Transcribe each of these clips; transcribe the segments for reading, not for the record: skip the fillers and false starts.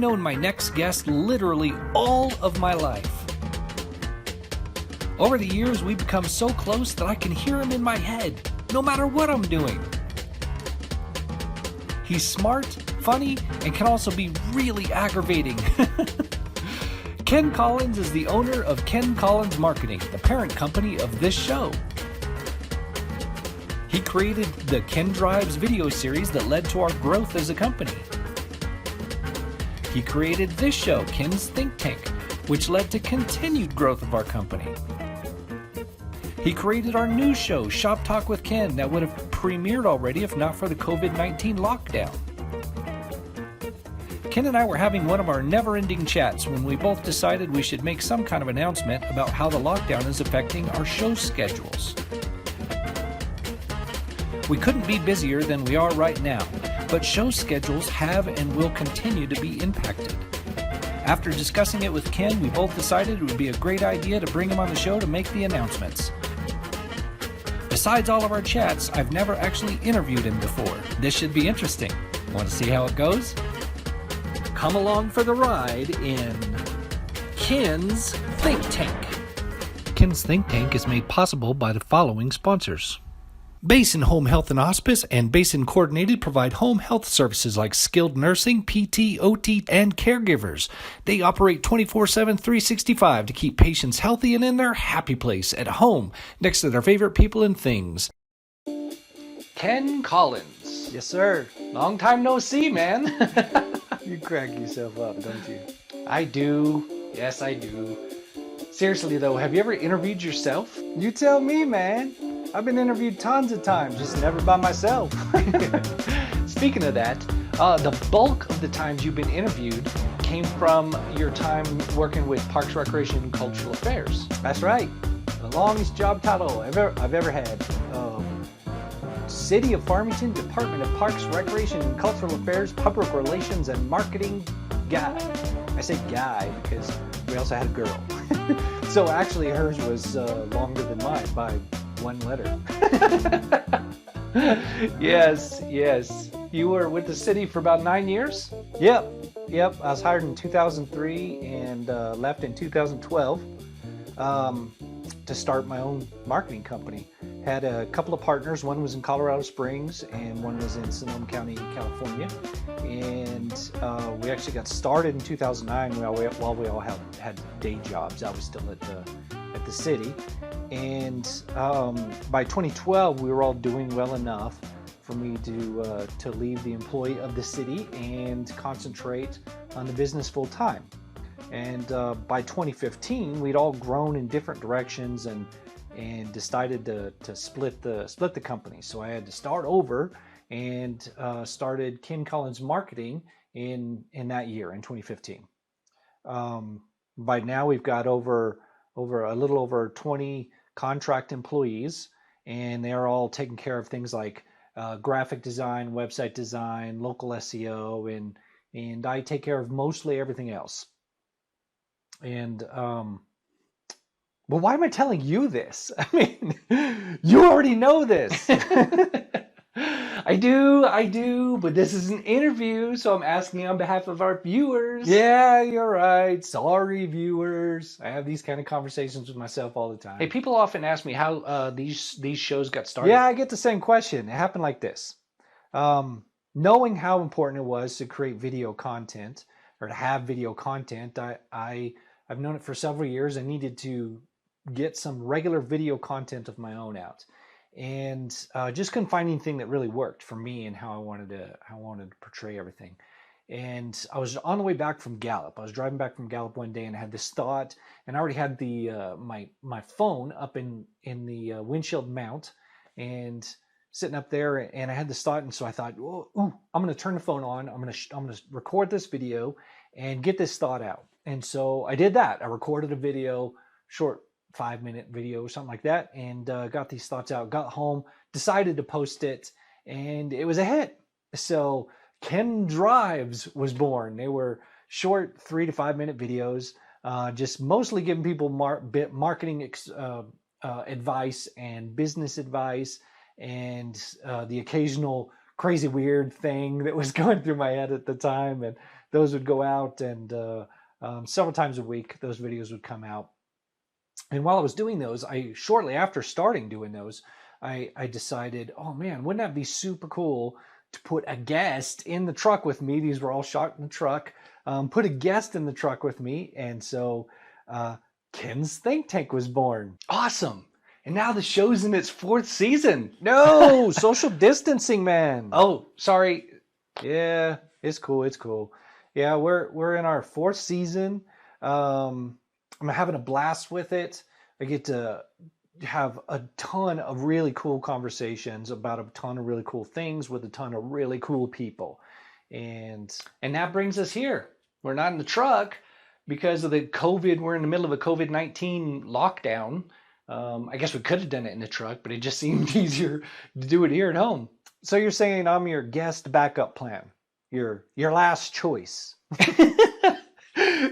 known my next guest literally all of my life. Over the years, we've become so close that I can hear him in my head, no matter what I'm doing. He's smart, funny, and can also be really aggravating. Ken Collins is the owner of Ken Collins Marketing, the parent company of this show. He created the Ken Drives video series that led to our growth as a company. He created this show, Ken's Think Tank, which led to continued growth of our company. He created our new show, Shop Talk with Ken, that would have premiered already if not for the COVID-19 lockdown. Ken and I were having one of our never-ending chats when we both decided we should make some kind of announcement about how the lockdown is affecting our show schedules. We couldn't be busier than we are right now, but show schedules have and will continue to be impacted. After discussing it with Ken, we both decided it would be a great idea to bring him on the show to make the announcements. Besides all of our chats, I've never actually interviewed him before. This should be interesting. Want to see how it goes? Come along for the ride in Ken's Think Tank. Ken's Think Tank is made possible by the following sponsors. Basin Home Health and Hospice and Basin Coordinated provide home health services like skilled nursing, PT, OT, and caregivers. They operate 24/7, 365 to keep patients healthy and in their happy place at home, next to their favorite people and things. Ken Collins. Yes, sir. Long time no see, man. You crack yourself up, don't you? I do. Yes, I do. Seriously, though, have you ever interviewed yourself? You tell me, man. I've been interviewed tons of times, just never by myself. Speaking of that, the bulk of the times you've been interviewed came from your time working with Parks, Recreation, and Cultural Affairs. That's right. The longest job title I've ever had. City of Farmington, Department of Parks, Recreation, and Cultural Affairs, Public Relations, and Marketing guy. I say guy because we also had a girl. So actually hers was longer than mine by one letter. Yes. You were with the city for about 9 years? Yep. I was hired in 2003 and left in 2012 to start my own marketing company. Had a couple of partners. One was in Colorado Springs and one was in Sonoma County, California. And we actually got started in 2009 while we all had day jobs. I was still at the city. And by 2012, we were all doing well enough for me to leave the employee of the city and concentrate on the business full time. And by 2015, we'd all grown in different directions and decided to split the company. So I had to start over and started Ken Collins Marketing in that year, in 2015. By now, we've got a little over 20 contract employees, and they're all taking care of things like graphic design, website design, local SEO, and I take care of mostly everything else. And well, why am I telling you this? I mean, you already know this. I do, but this is an interview, so I'm asking on behalf of our viewers. Yeah, you're right. Sorry, viewers. I have these kind of conversations with myself all the time. Hey, people often ask me how these shows got started. Yeah, I get the same question. It happened like this. Knowing how important it was to create video content or to have video content, I've known it for several years. I needed to get some regular video content of my own out. And just couldn't find anything that really worked for me and how I wanted to portray everything. And I was on the way back from Gallup. I was driving back from Gallup one day and I had this thought, and I already had the my phone up in the windshield mount and sitting up there, and I had this thought, and so I thought, I'm going to turn the phone on. I'm going to record this video and get this thought out. And so I did that. I recorded a video, short 5-minute video or something like that, and got these thoughts out, got home, decided to post it, and it was a hit. So Ken Drives was born. They were short 3 to 5 minute videos, just mostly giving people marketing advice and business advice, and the occasional crazy weird thing that was going through my head at the time. And those would go out, and several times a week, those videos would come out. And while I was doing those, shortly after starting doing those, I decided, oh man, wouldn't that be super cool to put a guest in the truck with me? These were all shot in the truck. Put a guest in the truck with me. And so Ken's Think Tank was born. Awesome. And now the show's in its 4th season. No, social distancing, man. Oh, sorry. Yeah, it's cool. It's cool. Yeah, we're in our 4th season. I'm having a blast with it. I get to have a ton of really cool conversations about a ton of really cool things with a ton of really cool people. And that brings us here. We're not in the truck because of the COVID. We're in the middle of a COVID-19 lockdown. I guess we could have done it in the truck, but it just seemed easier to do it here at home. So you're saying I'm your guest backup plan, your last choice.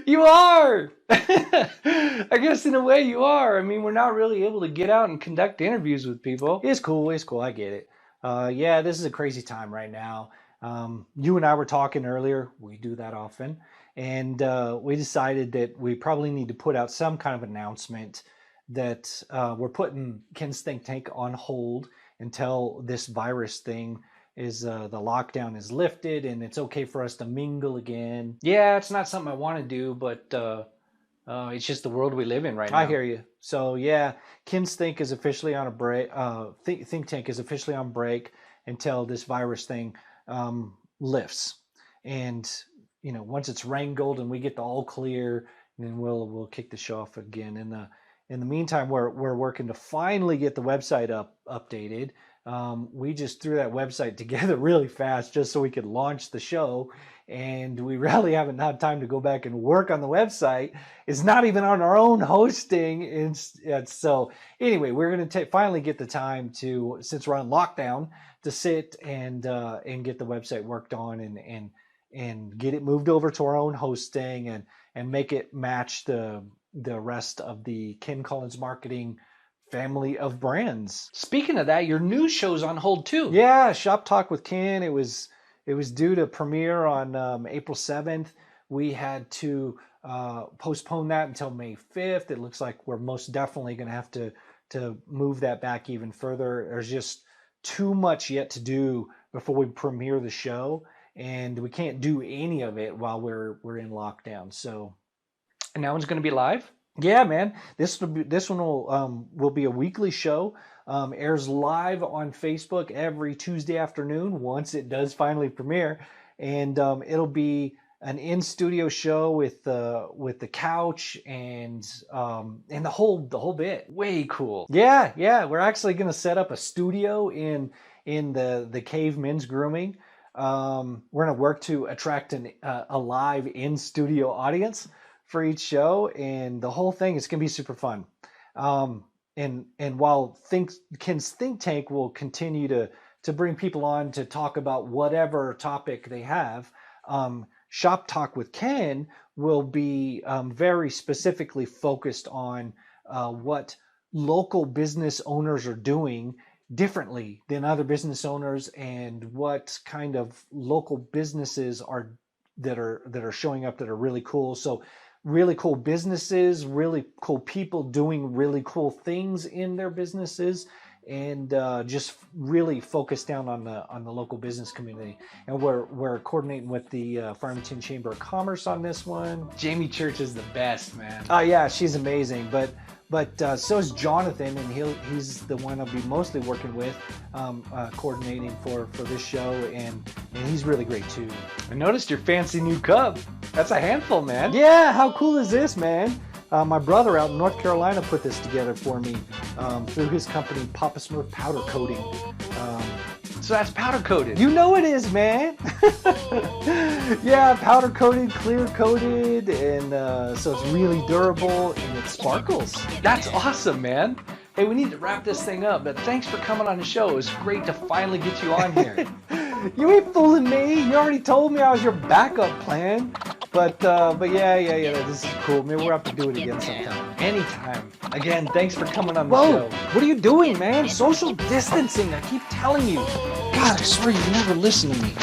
You are. I guess in a way you are. I mean, we're not really able to get out and conduct interviews with people. It's cool. It's cool. I get it. Yeah, this is a crazy time right now. You and I were talking earlier. We do that often. And we decided that we probably need to put out some kind of announcement that we're putting Ken's Think Tank on hold until this virus thing is the lockdown is lifted and it's okay for us to mingle again. Yeah, it's not something I want to do, but it's just the world we live in right now. I hear you. So yeah, Ken's Think is officially on a break. Think Tank is officially on break until this virus thing lifts. And you know, once it's wrangled and we get the all clear, then we'll kick the show off again. In the meantime, we're working to finally get the website updated. We just threw that website together really fast just so we could launch the show, and we really haven't had time to go back and work on the website. It's not even on our own hosting. So anyway, we're going to finally get the time to, since we're on lockdown, to sit and get the website worked on and get it moved over to our own hosting and make it match the rest of the Ken Collins Marketing family of brands. Speaking of that, your new show's on hold too. Yeah, Shop Talk with Ken. It was due to premiere on April 7th. We had to postpone that until May 5th. It looks like we're most definitely going to have to move that back even further. There's just too much yet to do before we premiere the show, and we can't do any of it while we're in lockdown. So, and that one's going to be live? Yeah, man. This one will be a weekly show. Airs live on Facebook every Tuesday afternoon once it does finally premiere, and it'll be an in-studio show with the couch and the whole bit. Way cool. Yeah. We're actually going to set up a studio in the Cave Men's Grooming. We're going to work to attract a live in-studio audience for each show, and the whole thing is going to be super fun. And while Ken's Think Tank will continue to bring people on to talk about whatever topic they have, Shop Talk with Ken will be very specifically focused on what local business owners are doing differently than other business owners, and what kind of local businesses that are showing up that are really cool. So really cool businesses, really cool people doing really cool things in their businesses, and just really focus down on the local business community. And we're coordinating with the Farmington Chamber of Commerce on this one. Jamie Church is the best, man. Yeah, she's amazing. But so is Jonathan, and he's the one I'll be mostly working with, coordinating for this show, and he's really great too. I noticed your fancy new cup. That's a handful, man. Yeah, how cool is this, man? My brother out in North Carolina put this together for me through his company, Papa Smurf Powder Coating. So that's powder coated. You know it is, man. Yeah, powder coated, clear coated, and so it's really durable and it sparkles. That's awesome, man. Hey, we need to wrap this thing up, but thanks for coming on the show. It was great to finally get you on here. You ain't fooling me. You already told me I was your backup plan. But yeah, this is cool. Maybe we'll have to do it again sometime. Anytime. Again, thanks for coming on the Whoa, show. what are you doing, man? Social distancing, I keep telling you. God, I swear you never listen to me.